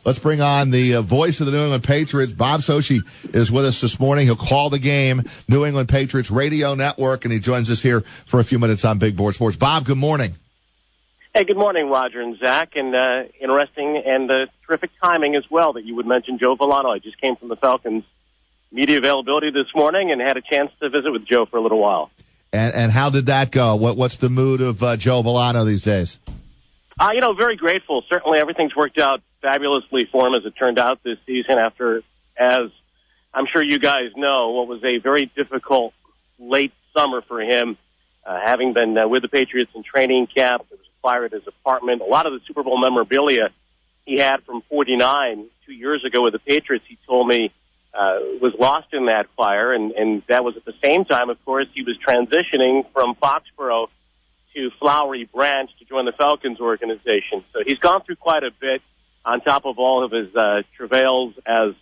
let's bring on the voice of the New England Patriots. Bob Socci is with us this morning. He'll call the game, New England Patriots Radio Network, and he joins us here for a few minutes on Big Board Sports. Bob, good morning. Hey, good morning, Roger and Zach, and interesting and terrific timing as well that you would mention Joe Villano. I just came from the Falcons media availability this morning and had a chance to visit with Joe for a little while. And how did that go? What's the mood of Joe Villano these days? Very grateful. Certainly everything's worked out fabulously for him as it turned out this season after, as I'm sure you guys know, what was a very difficult late summer for him, having been with the Patriots in training camp. There was a fire at his apartment. A lot of the Super Bowl memorabilia he had from 49 2 years ago with the Patriots, he told me, was lost in that fire, and that was at the same time, of course, he was transitioning from Foxborough to Flowery Branch to join the Falcons organization. So he's gone through quite a bit on top of all of his travails as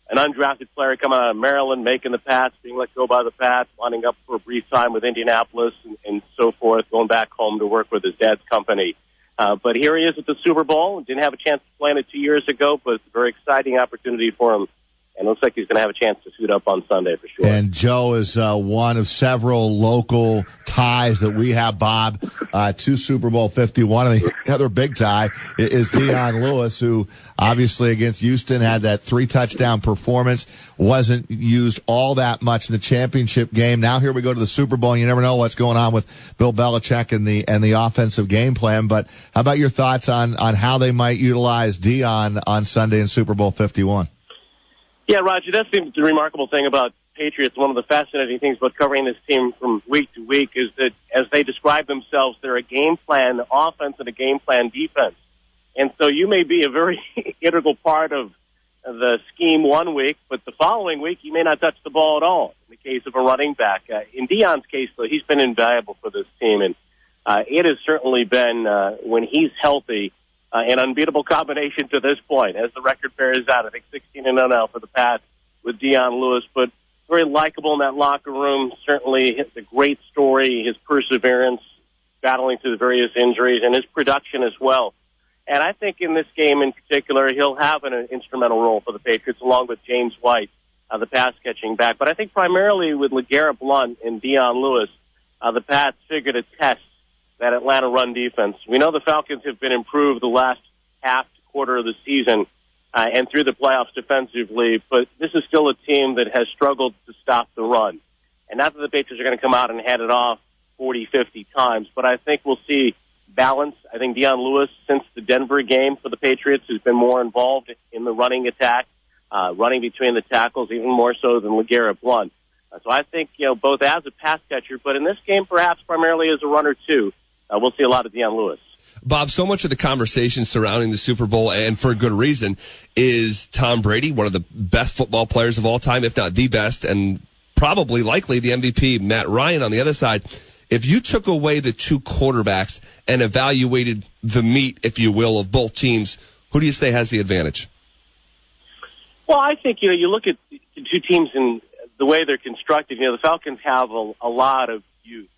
an undrafted player coming out of Maryland, making the Pats, being let go by the Pats, winding up for a brief time with Indianapolis and so forth, going back home to work with his dad's company. But here he is at the Super Bowl. Didn't have a chance to play in it 2 years ago, but it's a very exciting opportunity for him. And it looks like he's going to have a chance to suit up on Sunday for sure. And Joe is one of several local ties that we have, Bob, to Super Bowl 51. And the other big tie is Dion Lewis, who obviously against Houston had that 3-touchdown performance, wasn't used all that much in the championship game. Now here we go to the Super Bowl, and you never know what's going on with Bill Belichick and the offensive game plan. But how about your thoughts on how they might utilize Dion on Sunday in Super Bowl 51? Yeah, Roger, that's the remarkable thing about Patriots. One of the fascinating things about covering this team from week to week is that as they describe themselves, they're a game plan offense and a game plan defense. And so you may be a very integral part of the scheme one week, but the following week you may not touch the ball at all in the case of a running back. In Dion's case, though, he's been invaluable for this team, and it has certainly been, when he's healthy, an unbeatable combination to this point, as the record bears out. I think 16-0 now for the Pats with Dion Lewis, but very likable in that locker room. Certainly, it's a great story, his perseverance, battling through the various injuries, and his production as well. And I think in this game in particular, he'll have an instrumental role for the Patriots, along with James White, the pass-catching back. But I think primarily with LeGarrette Blount and Dion Lewis, the Pats figured a test that Atlanta run defense. We know the Falcons have been improved the last half quarter of the season and through the playoffs defensively, but this is still a team that has struggled to stop the run. And not that the Patriots are going to come out and hand it off 40, 50 times, but I think we'll see balance. I think Dion Lewis, since the Denver game for the Patriots, has been more involved in the running attack, running between the tackles, even more so than LeGarrette Blount. So I think, both as a pass catcher, but in this game perhaps primarily as a runner too, we'll see a lot of Dion Lewis. Bob, so much of the conversation surrounding the Super Bowl, and for good reason, is Tom Brady, one of the best football players of all time, if not the best, and probably likely the MVP, Matt Ryan, on the other side. If you took away the two quarterbacks and evaluated the meat, if you will, of both teams, who do you say has the advantage? Well, I think, you look at the two teams and the way they're constructed. The Falcons have a lot of youth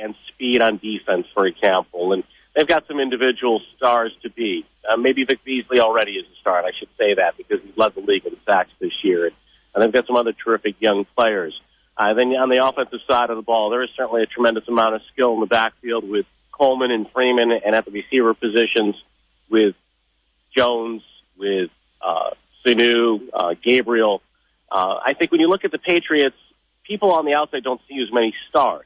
and speed on defense, for example, and they've got some individual stars to beat. Maybe Vic Beasley already is a star, and I should say that because he's led the league in sacks this year, and they've got some other terrific young players. Then on the offensive side of the ball, there is certainly a tremendous amount of skill in the backfield with Coleman and Freeman, and at the receiver positions with Jones, with Sanu, Gabriel. I think when you look at the Patriots, people on the outside don't see as many stars.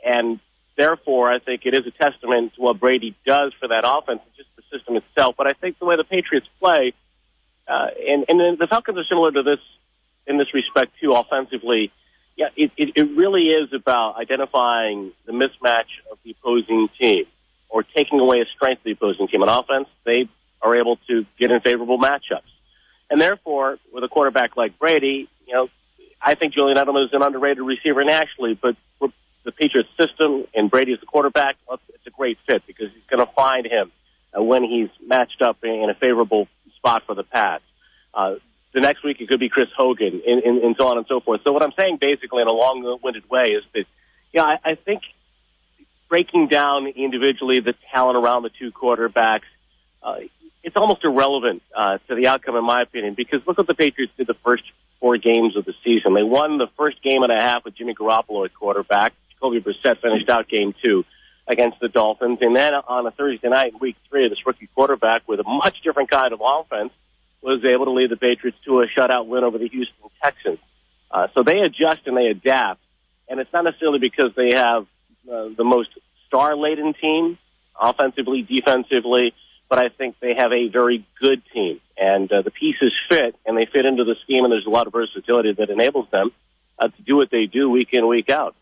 And therefore, I think it is a testament to what Brady does for that offense and just the system itself. But I think the way the Patriots play, and the Falcons are similar to this in this respect too, offensively. Yeah, it really is about identifying the mismatch of the opposing team or taking away a strength of the opposing team. On offense, they are able to get in favorable matchups. And therefore, with a quarterback like Brady, I think Julian Edelman is an underrated receiver nationally, but for the Patriots system and Brady as the quarterback, it's a great fit because he's going to find him when he's matched up in a favorable spot for the Pats. The next week it could be Chris Hogan and so on and so forth. So what I'm saying basically in a long-winded way is that, I think breaking down individually the talent around the two quarterbacks, it's almost irrelevant to the outcome, in my opinion, because look what the Patriots did the first 4 games of the season. They won the first game and a half with Jimmy Garoppolo at quarterback. Jacoby Brissett finished out game 2 against the Dolphins. And then on a Thursday night in week 3, this rookie quarterback with a much different kind of offense was able to lead the Patriots to a shutout win over the Houston Texans. So they adjust and they adapt. And it's not necessarily because they have the most star-laden team, offensively, defensively, but I think they have a very good team. And the pieces fit, and they fit into the scheme, and there's a lot of versatility that enables them to do what they do week in, week out.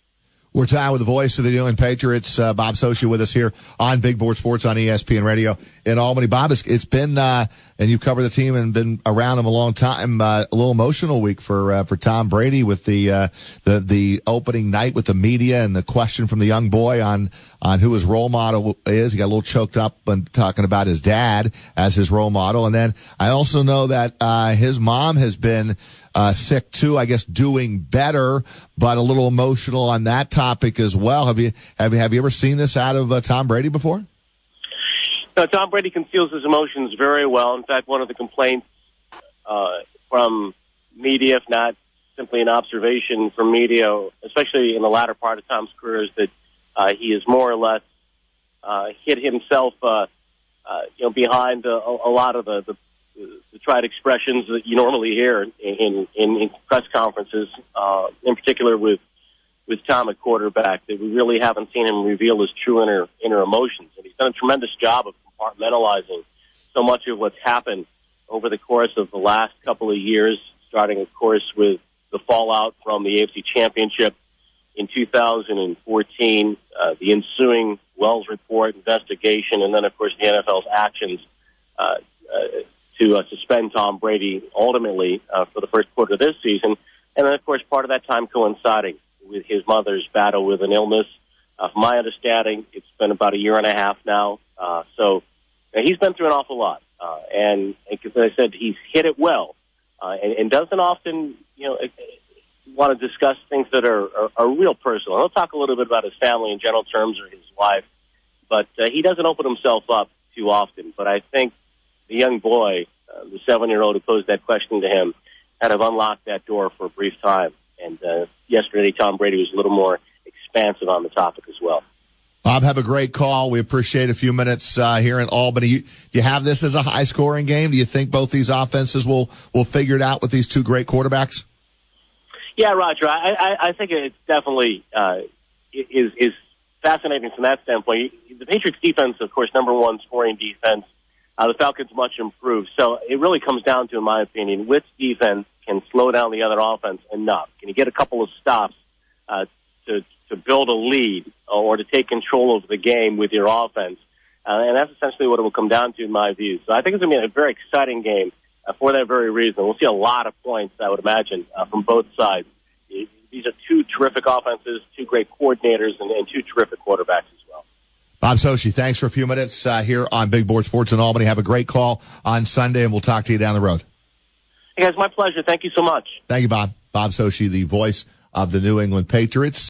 We're tied with the voice of the New England Patriots, Bob Socci, with us here on Big Board Sports on ESPN Radio in Albany. Bob, it's been, and you've covered the team and been around them a long time, a little emotional week for Tom Brady with the opening night with the media and the question from the young boy on who his role model is. He got a little choked up when talking about his dad as his role model. And then I also know that his mom has been sick too, I guess doing better, but a little emotional on that topic as well. Have you ever seen this out of Tom Brady before? No, Tom Brady conceals his emotions very well. In fact, one of the complaints from media, if not simply an observation from media, especially in the latter part of Tom's career, is that he is more or less hid himself behind a lot of the tried expressions that you normally hear in press conferences, in particular with Tom at quarterback, that we really haven't seen him reveal his true inner emotions. And he's done a tremendous job of compartmentalizing so much of what's happened over the course of the last couple of years, starting, of course, with the fallout from the AFC Championship in 2014, the ensuing Wells Report investigation, and then, of course, the NFL's actions to suspend Tom Brady ultimately for the first quarter of this season. And then, of course, part of that time coinciding with his mother's battle with an illness. From my understanding, it's been about a year and a half now. So he's been through an awful lot. And as I said, he's hit it well and doesn't often, want to discuss things that are real personal. He'll talk a little bit about his family in general terms or his wife, but he doesn't open himself up too often. But I think the young boy, the 7-year-old who posed that question to him, kind of unlocked that door for a brief time. And yesterday, Tom Brady was a little more expansive on the topic as well. Bob, have a great call. We appreciate a few minutes here in Albany. You have this as a high-scoring game. Do you think both these offenses will figure it out with these two great quarterbacks? Yeah, Roger. I think it definitely is fascinating from that standpoint. The Patriots' defense, of course, number one scoring defense. The Falcons much improved. So it really comes down to, in my opinion, which defense can slow down the other offense enough. Can you get a couple of stops to build a lead or to take control of the game with your offense? And that's essentially what it will come down to, in my view. So I think it's going to be a very exciting game for that very reason. We'll see a lot of points, I would imagine, from both sides. These are two terrific offenses, two great coordinators, and two terrific quarterbacks as well. Bob Socci, thanks for a few minutes here on Big Board Sports in Albany. Have a great call on Sunday, and we'll talk to you down the road. Hey, guys, my pleasure. Thank you so much. Thank you, Bob. Bob Socci, the voice of the New England Patriots.